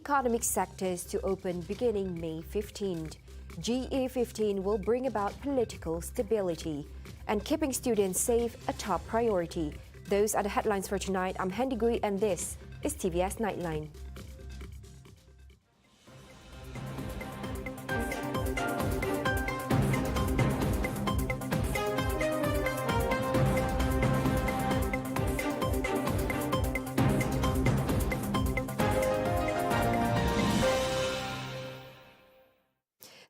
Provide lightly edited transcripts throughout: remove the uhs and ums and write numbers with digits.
economic sectors to open beginning May 15th. GE15 will bring about political stability and keeping students safe a top priority. Those are the headlines for tonight. I'm Hendy Gui and this is TVS Nightline.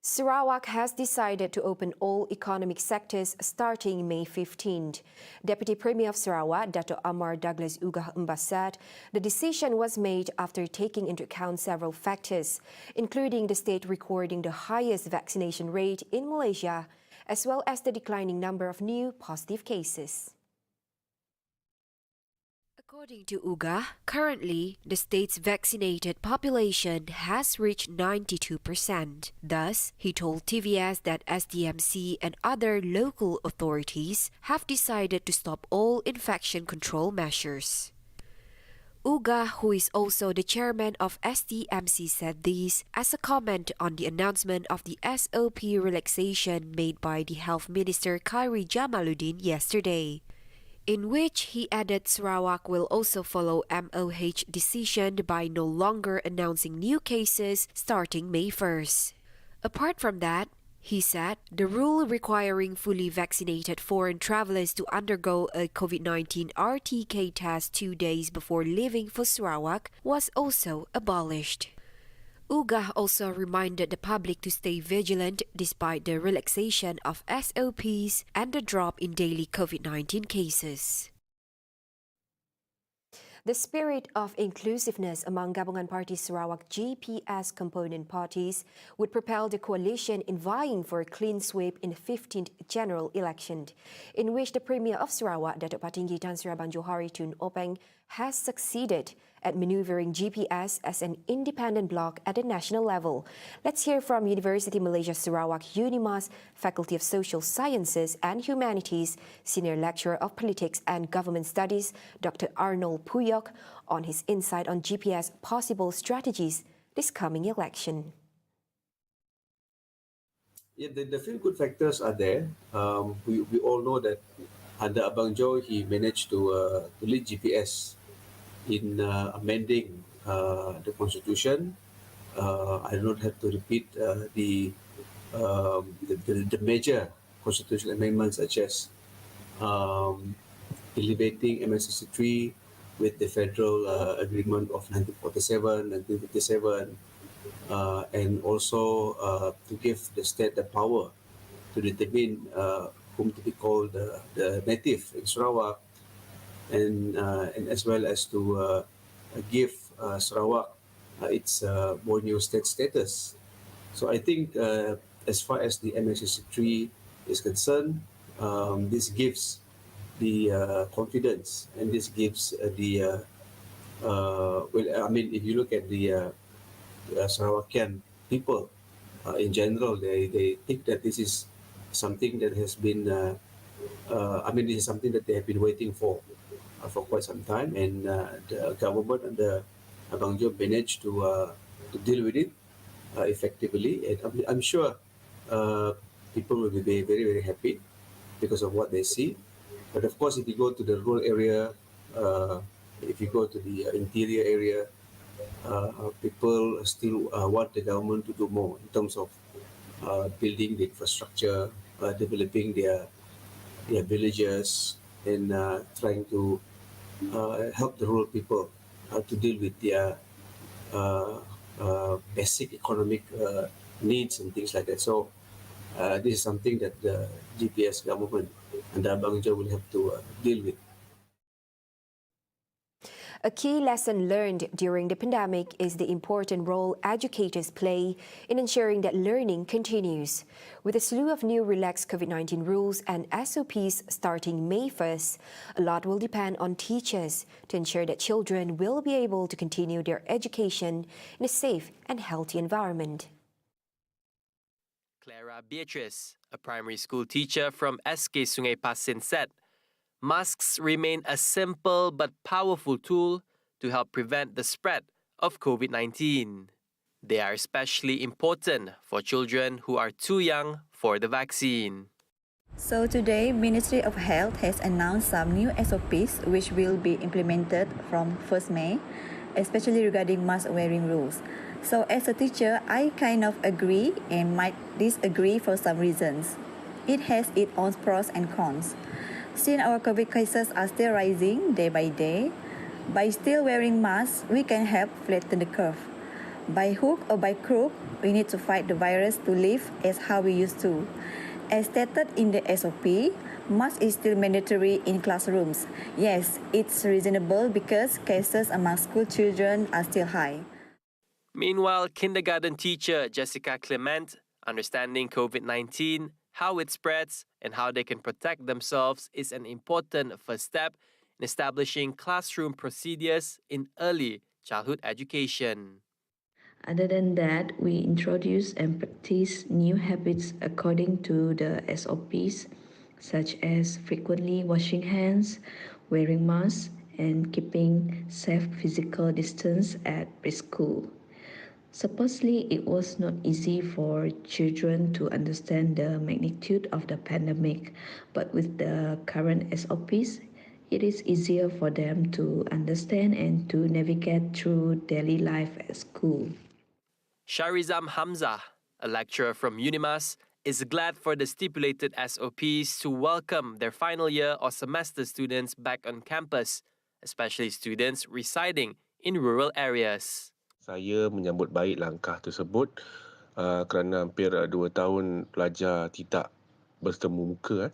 Sarawak has decided to open all economic sectors starting May 15th. Deputy Premier of Sarawak, Dato' Amar Douglas Ugah Mbah said the decision was made after taking into account several factors, including the state recording the highest vaccination rate in Malaysia, as well as the declining number of new positive cases. According to Ugah, currently, the state's vaccinated population has reached 92%. Thus, he told TVS that SDMC and other local authorities have decided to stop all infection control measures. Ugah, who is also the chairman of SDMC, said this as a comment on the announcement of the SOP relaxation made by the Health Minister Khairi Jamaluddin yesterday, in which he added Sarawak will also follow MOH decision by no longer announcing new cases starting May 1st. Apart from that, he said the rule requiring fully vaccinated foreign travelers to undergo a COVID-19 RTK test 2 days before leaving for Sarawak was also abolished. Ugah also reminded the public to stay vigilant despite the relaxation of SOPs and the drop in daily COVID-19 cases. The spirit of inclusiveness among Gabungan Party Sarawak GPS component parties would propel the coalition in vying for a clean sweep in the 15th general election, in which the Premier of Sarawak, Datuk Patinggi Tan Sri Abang Johari Tun Openg, has succeeded at maneuvering GPS as an independent bloc at the national level. Let's hear from University Malaysia Sarawak UNIMAS Faculty of Social Sciences and Humanities Senior Lecturer of Politics and Government Studies, Dr. Arnold Puyok, on his insight on GPS possible strategies this coming election. Yeah, the feel good factors are there. We all know that under Abang Jo, he managed to lead GPS in amending the constitution. I do not have to repeat the major constitutional amendments such as elevating MSC3 with the federal agreement of 1947, 1957, and also to give the state the power to determine whom to be called the native in Sarawak, and as well as to give Sarawak its Borneo state status. So I think as far as the MSC3 is concerned, this gives the confidence, and this gives the if you look at the Sarawakian people in general, they think that this is something that has been this is something that they have been waiting for quite some time, and the government and the Abang Jo managed to deal with it effectively. And I'm sure people will be very, very happy because of what they see. But of course, if you go to the rural area, if you go to the interior area, people still want the government to do more in terms of building the infrastructure, developing their villages, and trying to help the rural people to deal with their basic economic needs and things like that. So this is something that the GPS government and the Abang Jo will have to deal with. A key lesson learned during the pandemic is the important role educators play in ensuring that learning continues. With a slew of new relaxed COVID-19 rules and SOPs starting May 1st, a lot will depend on teachers to ensure that children will be able to continue their education in a safe and healthy environment. Clara Beatrice, a primary school teacher from SK Sungai Pasin, said, masks remain a simple but powerful tool to help prevent the spread of COVID-19. They are especially important for children who are too young for the vaccine. So today, Ministry of Health has announced some new SOPs which will be implemented from 1st May, especially regarding mask wearing rules. So as a teacher, I kind of agree and might disagree for some reasons. It has its own pros and cons. Since our COVID cases are still rising day by day, by still wearing masks, we can help flatten the curve. By hook or by crook, we need to fight the virus to live as how we used to. As stated in the SOP, mask is still mandatory in classrooms. Yes, it's reasonable because cases among school children are still high. Meanwhile, kindergarten teacher Jessica Clement, understanding COVID-19, how it spreads, and how they can protect themselves is an important first step in establishing classroom procedures in early childhood education. Other than that, we introduce and practice new habits according to the SOPs, such as frequently washing hands, wearing masks, and keeping safe physical distance at preschool. Supposedly, it was not easy for children to understand the magnitude of the pandemic, but with the current SOPs, it is easier for them to understand and to navigate through daily life at school. Sharizam Hamzah, a lecturer from UNIMAS, is glad for the stipulated SOPs to welcome their final year or semester students back on campus, especially students residing in rural areas. Saya menyambut baik langkah tersebut kerana hampir 2 tahun pelajar tidak bertemu muka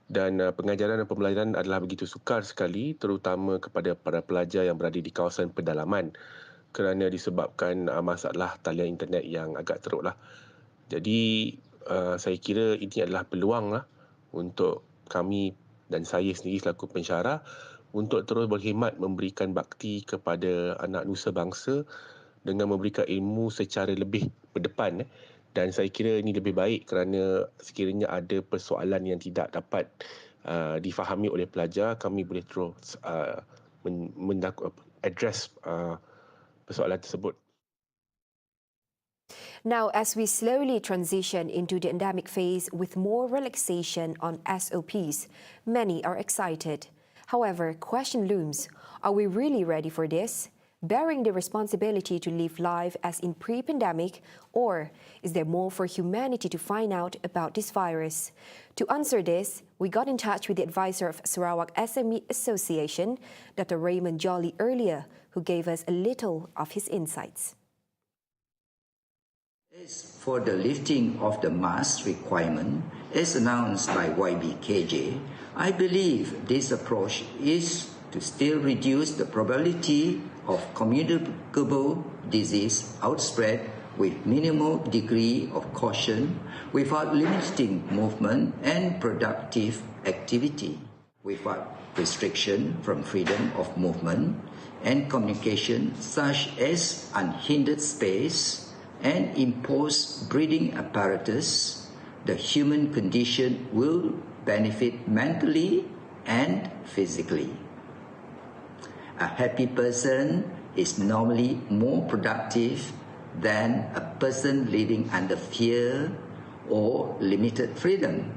dan pengajaran dan pembelajaran adalah begitu sukar sekali, terutama kepada para pelajar yang berada di kawasan pedalaman kerana disebabkan masalah talian internet yang agak teruklah. Jadi saya kira ini adalah peluang untuk kami dan saya sendiri selaku pensyarah untuk terus berkhidmat memberikan bakti kepada anak nusa bangsa dengan memberikan ilmu secara lebih berdepan. Dan saya kira ini lebih baik kerana sekiranya ada persoalan yang tidak dapat difahami oleh pelajar, kami boleh terus address persoalan tersebut. Now, as we slowly transition into the endemic phase with more relaxation on SOPs, many are excited. However, question looms, are we really ready for this? Bearing the responsibility to live life as in pre-pandemic, or is there more for humanity to find out about this virus? To answer this, we got in touch with the advisor of Sarawak SME Association, Dr. Raymond Jolly, earlier, who gave us a little of his insights. As for the lifting of the mask requirement, as announced by YBKJ, I believe this approach is to still reduce the probability of communicable disease outspread with minimal degree of caution without limiting movement and productive activity, without restriction from freedom of movement and communication such as unhindered space and imposed breathing apparatus. The human condition will benefit mentally and physically. A happy person is normally more productive than a person living under fear or limited freedom.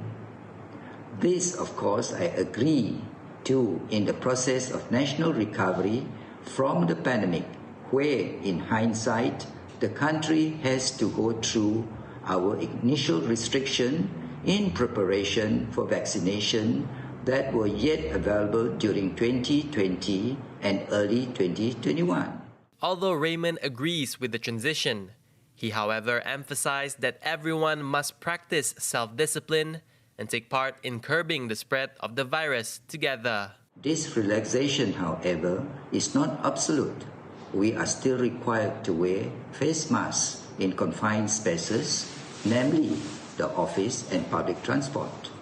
This, of course, I agree to in the process of national recovery from the pandemic, where, in hindsight, the country has to go through our initial restriction in preparation for vaccination that were yet available during 2020 and early 2021. Although Raymond agrees with the transition, he, however, emphasized that everyone must practice self-discipline and take part in curbing the spread of the virus together. This relaxation, however, is not absolute. We are still required to wear face masks in confined spaces, namely the office and public transport.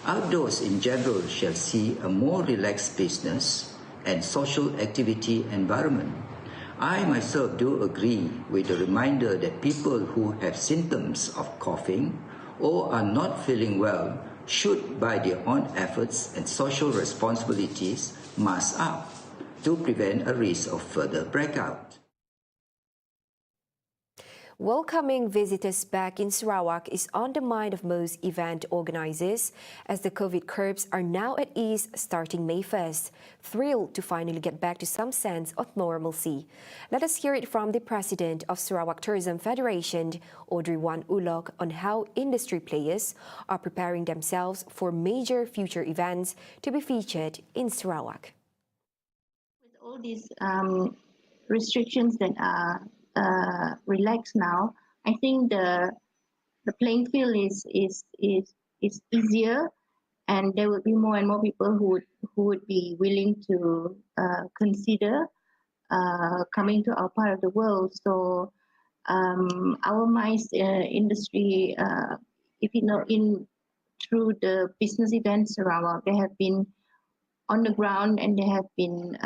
Outdoors in general shall see a more relaxed business and social activity environment. I myself do agree with the reminder that people who have symptoms of coughing or are not feeling well should, by their own efforts and social responsibilities, mask up to prevent a risk of further breakout. Welcoming visitors back in Sarawak is on the mind of most event organizers as the COVID curbs are now at ease starting May 1st. Thrilled to finally get back to some sense of normalcy. Let us hear it from the president of Sarawak Tourism Federation, Audrey Wan Ulok, on how industry players are preparing themselves for major future events to be featured in Sarawak. With all these restrictions that are relaxed now, I think the playing field is easier, and there will be more and more people who would be willing to consider coming to our part of the world. So our MICE industry, if you know, through the business events Sarawak, they have been on the ground and they have been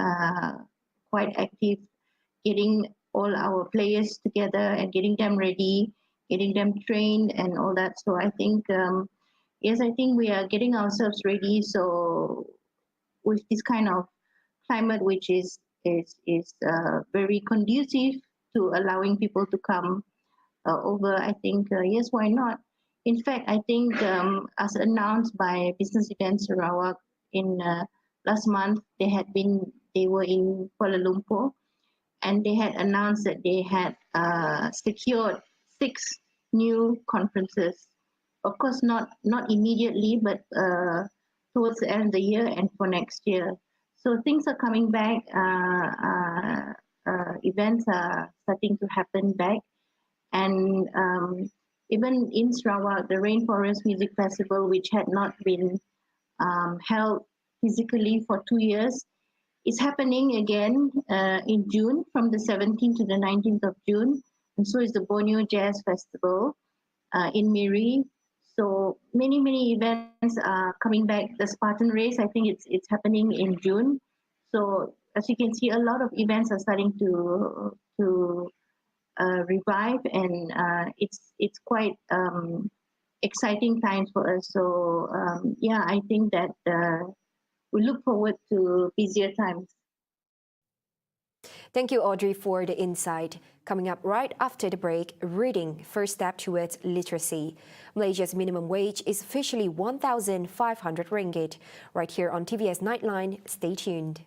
quite active, getting all our players together and getting them ready, getting them trained and all that. So I think, yes, I think we are getting ourselves ready. So with this kind of climate, which is very conducive to allowing people to come over, I think, yes, why not? In fact, I think as announced by Business Events Sarawak in last month, they were in Kuala Lumpur, and they had announced that they had secured 6 new conferences. Of course, not immediately, but towards the end of the year and for next year. So things are coming back. Events are starting to happen back, and even in Sarawak, the Rainforest Music Festival, which had not been held physically for 2 years, is happening again in June, from the 17th to the 19th of June. And so is the Borneo Jazz Festival in Miri. So many events are coming back. The Spartan Race, I think it's happening in June. So as you can see, a lot of events are starting to revive, and it's quite exciting times for us. So yeah, I think that we look forward to busier times. Thank you, Audrey, for the insight. Coming up right after the break, reading, first step towards literacy. Malaysia's minimum wage is officially 1,500 ringgit. Right here on TVS Nightline, stay tuned.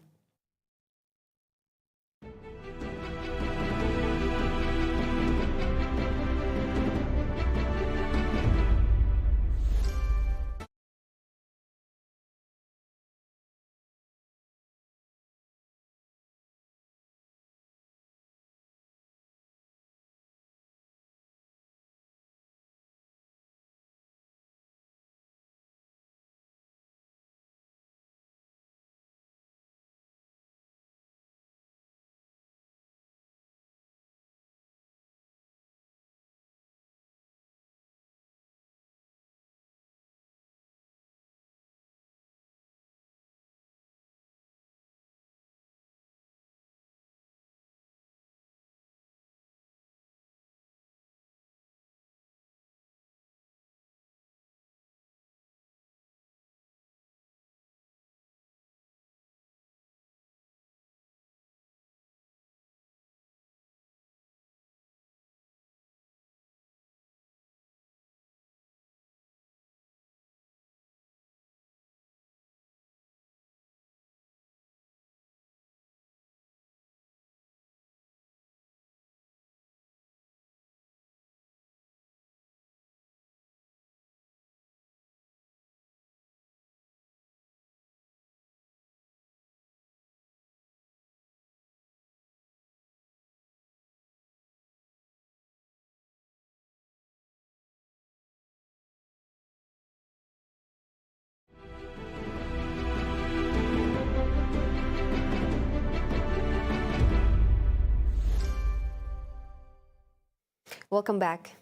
Welcome back.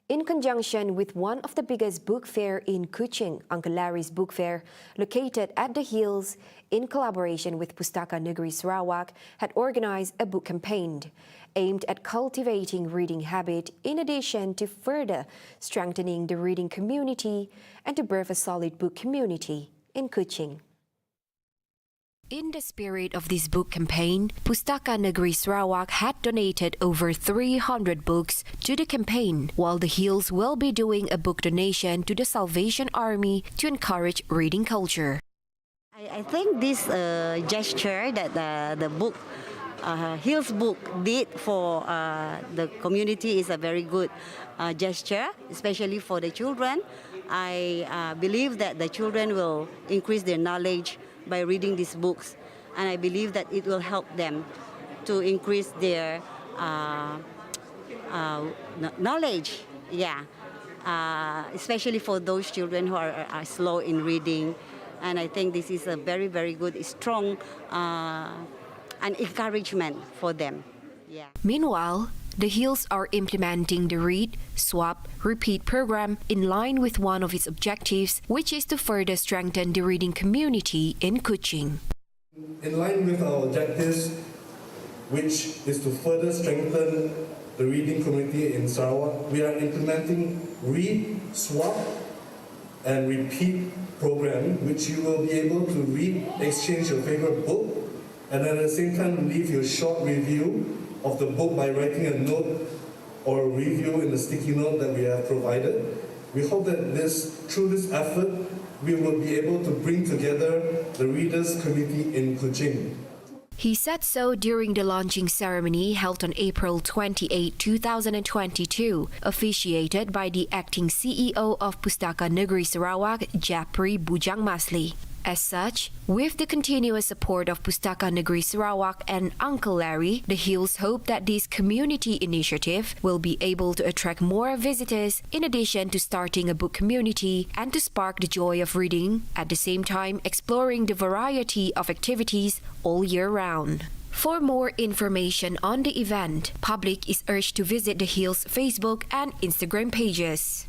In conjunction with one of the biggest book fair in Kuching, Uncle Larry's Book Fair, located at the Hills, in collaboration with Pustaka Negeri Sarawak, had organized a book campaign aimed at cultivating reading habit in addition to further strengthening the reading community and to birth a solid book community in Kuching. In the spirit of this book campaign, Pustaka Negeri Sarawak had donated over 300 books to the campaign, while the Hills will be doing a book donation to the Salvation Army to encourage reading culture. I think this gesture that the book, Hills book, did for the community is a very good gesture, especially for the children. I believe that the children will increase their knowledge by reading these books, and I believe that it will help them to increase their knowledge. Yeah, especially for those children who are slow in reading, and I think this is a very, very good, strong, an encouragement for them. Yeah. Meanwhile, the Hills are implementing the Read, Swap, Repeat program in line with one of its objectives, which is to further strengthen the reading community in Kuching. In line with our objectives, which is to further strengthen the reading community in Sarawak, we are implementing Read, Swap and Repeat program, which you will be able to read, exchange your favorite book, and at the same time leave your short review of the book by writing a note or a review in the sticky note that we have provided. We hope that through this effort, we will be able to bring together the readers community in Kuching. He said so during the launching ceremony held on April 28, 2022, officiated by the acting CEO of Pustaka Negeri Sarawak, Japri Bujang Masli. As such, with the continuous support of Pustaka Negeri Sarawak and Uncle Larry, the Hills hope that this community initiative will be able to attract more visitors in addition to starting a book community and to spark the joy of reading, at the same time exploring the variety of activities all year round. For more information on the event, public is urged to visit the Hills Facebook and Instagram pages.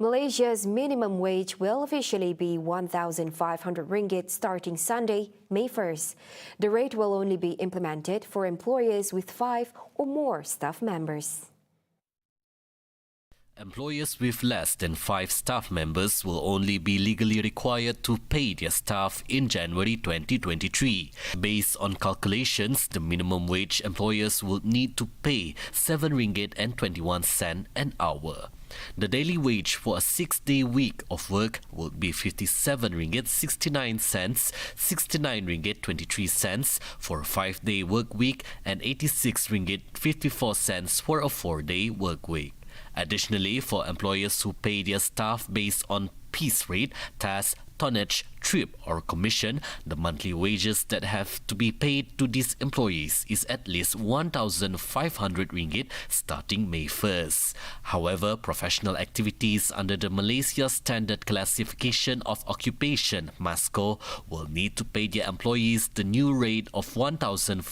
Malaysia's minimum wage will officially be 1,500 ringgit starting Sunday, May 1st. The rate will only be implemented for employers with 5 or more staff members. Employers with less than 5 staff members will only be legally required to pay their staff in January 2023. Based on calculations, the minimum wage employers will need to pay 7 ringgit and 21 cent an hour. The daily wage for a 6-day week of work will be 57 ringgit 69 cents, 69 ringgit 23 cents for a 5-day work week, and 86 ringgit 54 cents for a 4-day work week. Additionally, for employers who pay their staff based on piece rate, task, tonnage, trip or commission, the monthly wages that have to be paid to these employees is at least 1,500 ringgit starting May 1st. However, professional activities under the Malaysia Standard Classification of Occupation (MASCO) will need to pay their employees the new rate of 1,500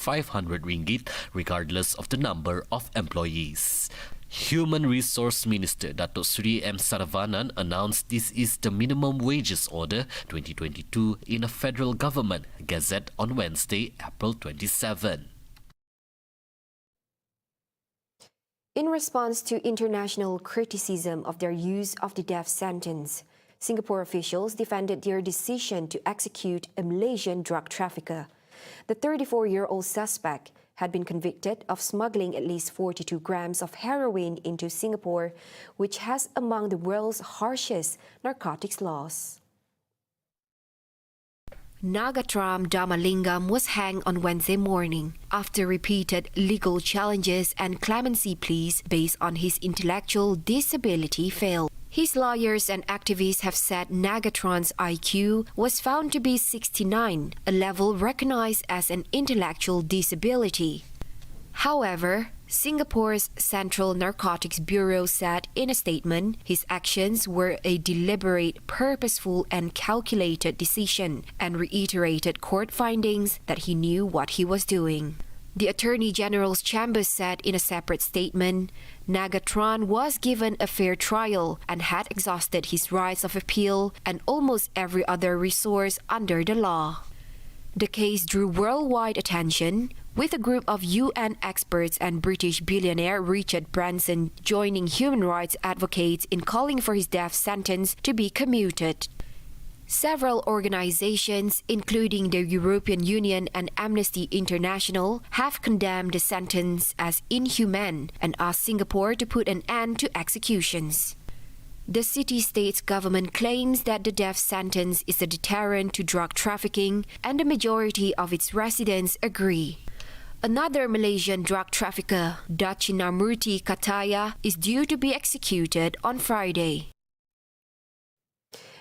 ringgit regardless of the number of employees. Human Resource Minister Datuk Seri M. Saravanan announced this is the minimum wages order 2022 in a federal government gazette on Wednesday, April 27. In response to international criticism of their use of the death sentence, Singapore officials defended their decision to execute a Malaysian drug trafficker. The 34-year-old suspect had been convicted of smuggling at least 42 grams of heroin into Singapore, which has among the world's harshest narcotics laws. Nagatram Damalingam was hanged on Wednesday morning after repeated legal challenges and clemency pleas based on his intellectual disability failed. His lawyers and activists have said Nagatram's IQ was found to be 69, a level recognized as an intellectual disability. However, Singapore's Central Narcotics Bureau said in a statement his actions were a deliberate, purposeful and calculated decision and reiterated court findings that he knew what he was doing. The Attorney General's Chambers said in a separate statement, Nagatram was given a fair trial and had exhausted his rights of appeal and almost every other resource under the law. The case drew worldwide attention, with a group of UN experts and British billionaire Richard Branson joining human rights advocates in calling for his death sentence to be commuted. Several organizations, including the European Union and Amnesty International, have condemned the sentence as inhumane and asked Singapore to put an end to executions. The city-state's government claims that the death sentence is a deterrent to drug trafficking, and the majority of its residents agree. Another Malaysian drug trafficker, Dachinamurti Kataya, is due to be executed on Friday.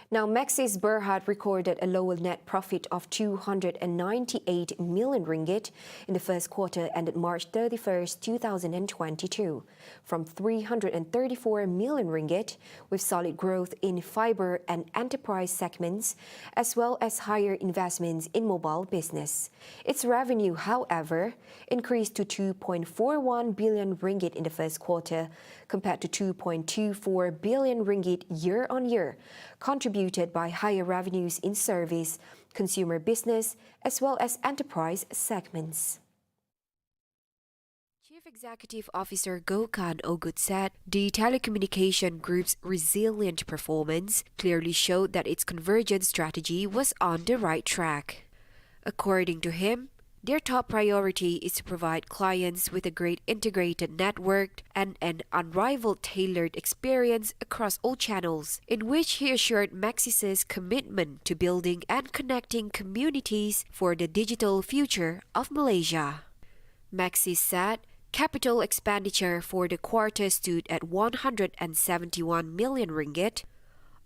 Now, Maxis Berhad recorded a lower net profit of 298 million ringgit in the first quarter ended March 31st, 2022, from 334 million ringgit, with solid growth in fiber and enterprise segments, as well as higher investments in mobile business. Its revenue, however, increased to 2.41 billion ringgit in the first quarter, compared to 2.24 billion ringgit year-on-year, contributed by higher revenues in service, consumer business, as well as enterprise segments. Chief Executive Officer Gokhan Ogut said the telecommunication group's resilient performance clearly showed that its convergence strategy was on the right track. According to him, their top priority is to provide clients with a great integrated network and an unrivaled tailored experience across all channels, in which he assured Maxis' commitment to building and connecting communities for the digital future of Malaysia. Maxis said capital expenditure for the quarter stood at 171 million ringgit,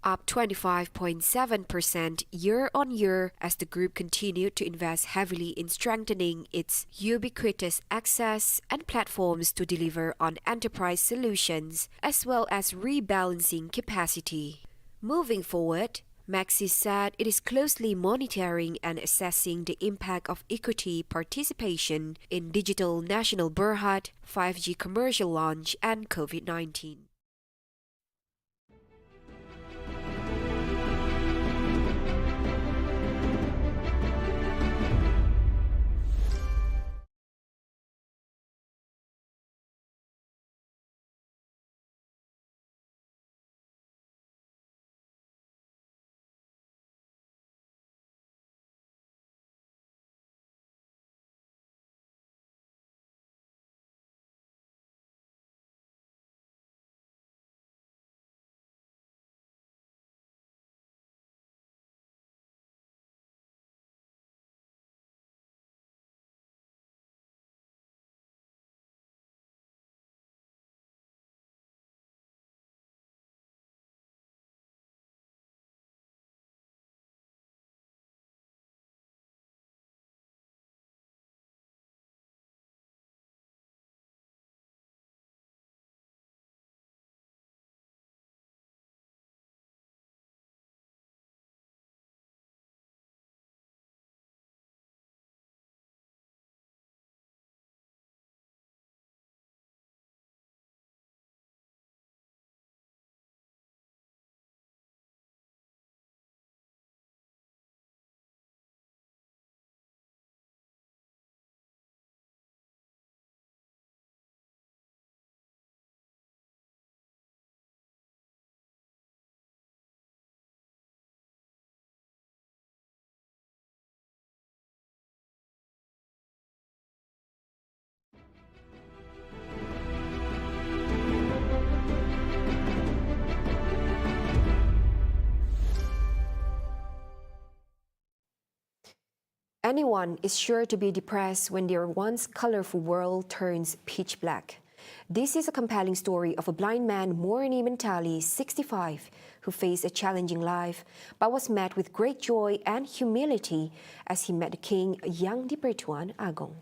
up 25.7% year-on-year as the group continued to invest heavily in strengthening its ubiquitous access and platforms to deliver on enterprise solutions, as well as rebalancing capacity. Moving forward, Maxis said it is closely monitoring and assessing the impact of equity participation in Digital Nasional Berhad, 5G commercial launch, and COVID-19. Anyone is sure to be depressed when their once colorful world turns pitch black. This is a compelling story of a blind man, Morni Mentali, 65, who faced a challenging life, but was met with great joy and humility as he met the king, Yang di-Pertuan Agong.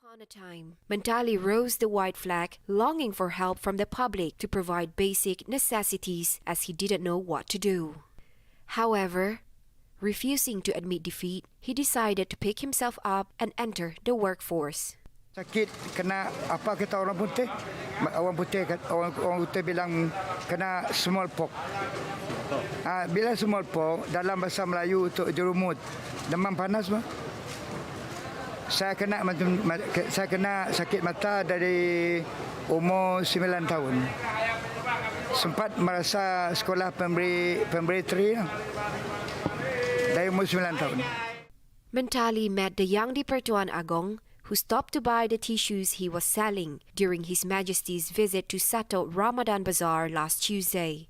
Upon a time, Mentali rose the white flag, longing for help from the public to provide basic necessities as he didn't know what to do. However, refusing to admit defeat, he decided to pick himself up and enter the workforce. Sakit kena apa kata orang putih? Orang putih bilang kena smallpox. Bila smallpox dalam bahasa Melayu untuk jerumut, demam panas mah. Saya kena sakit mata dari umur 9 tahun. sempat merasa sekolah primary 3 lah. Dari umur 9 tahun. Mentali met the young di Pertuan Agong, who stopped to buy the tissues he was selling during His Majesty's visit to Sato Ramadan Bazaar last Tuesday.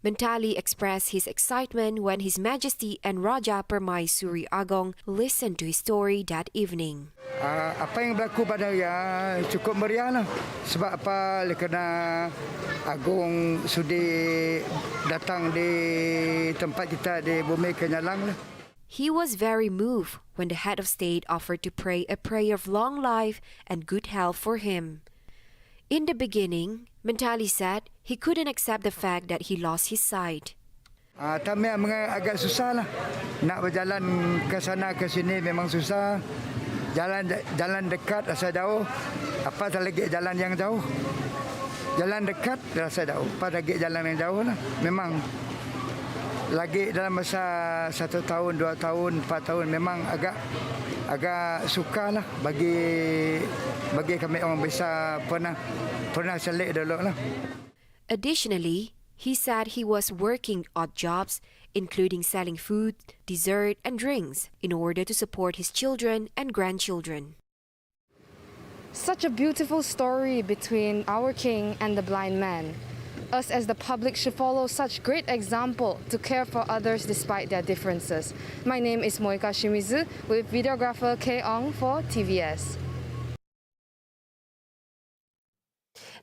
Mentali expressed his excitement when His Majesty and Raja Permaisuri Agong listened to his story that evening. Apa yang berlaku pada ya cukup meriah lah. Sebab apa? Kerana Agong sudi datang di tempat kita di Bumi Kenyalang lah. He was very moved when the head of state offered to pray a prayer of long life and good health for him. In the beginning, Mentali said he couldn't accept the fact that he lost his sight. Tapi agak susah lah. Nak berjalan ke sana ke sini memang susah. Jalan dekat rasa jauh. Apa lagi jalan yang jauh? Jalan dekat rasa jauh. Apa lagi jalan yang jauh lah. Memang lagi dalam masa 1 tahun, 2 tahun, 4 tahun memang agak sukar lah bagi kami orang bisa pernah selit dulu lah. Additionally, he said he was working odd jobs, including selling food, dessert, and drinks in order to support his children and grandchildren. Such a beautiful story between our king and the blind man. Us as the public should follow such great example to care for others despite their differences. My name is Moika Shimizu with videographer K. Ong for TVS.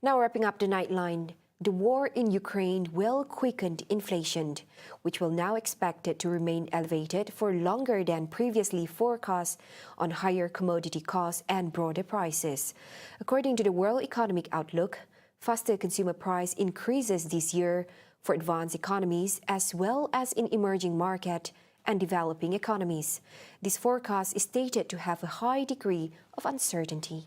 Now wrapping up the Nightline. The war in Ukraine will quicken inflation, which will now expected to remain elevated for longer than previously forecast on higher commodity costs and broader prices. According to the World Economic Outlook, faster consumer price increases this year for advanced economies as well as in emerging market and developing economies. This forecast is stated to have a high degree of uncertainty.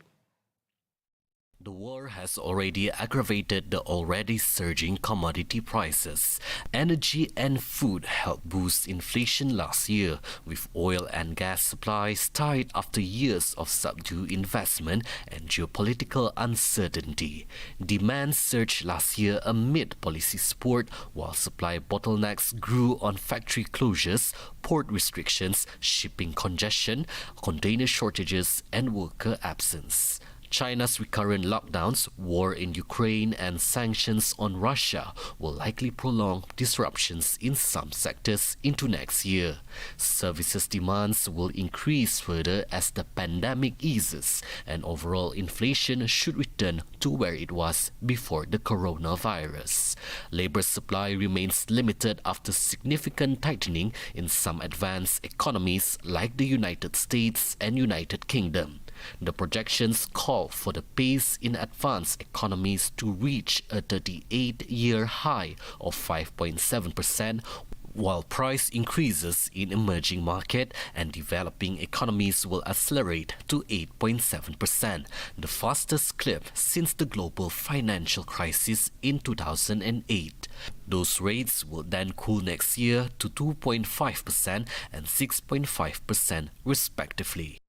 The war has already aggravated the already surging commodity prices. Energy and food helped boost inflation last year, with oil and gas supplies tight after years of subdued investment and geopolitical uncertainty. Demand surged last year amid policy support, while supply bottlenecks grew on factory closures, port restrictions, shipping congestion, container shortages, and worker absence. China's recurrent lockdowns, war in Ukraine, and sanctions on Russia will likely prolong disruptions in some sectors into next year. Services demands will increase further as the pandemic eases, and overall inflation should return to where it was before the coronavirus. Labor supply remains limited after significant tightening in some advanced economies like the United States and United Kingdom. The projections call for the pace in advanced economies to reach a 38-year high of 5.7%, while price increases in emerging market and developing economies will accelerate to 8.7%, the fastest clip since the global financial crisis in 2008. Those rates will then cool next year to 2.5% and 6.5% respectively.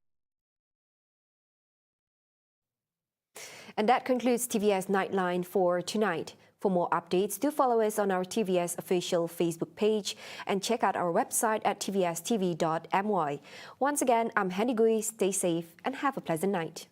And that concludes TVS Nightline for tonight. For more updates, do follow us on our TVS official Facebook page and check out our website at TVSTVMY. Once again, I'm Henny Gui. Stay safe and have a pleasant night.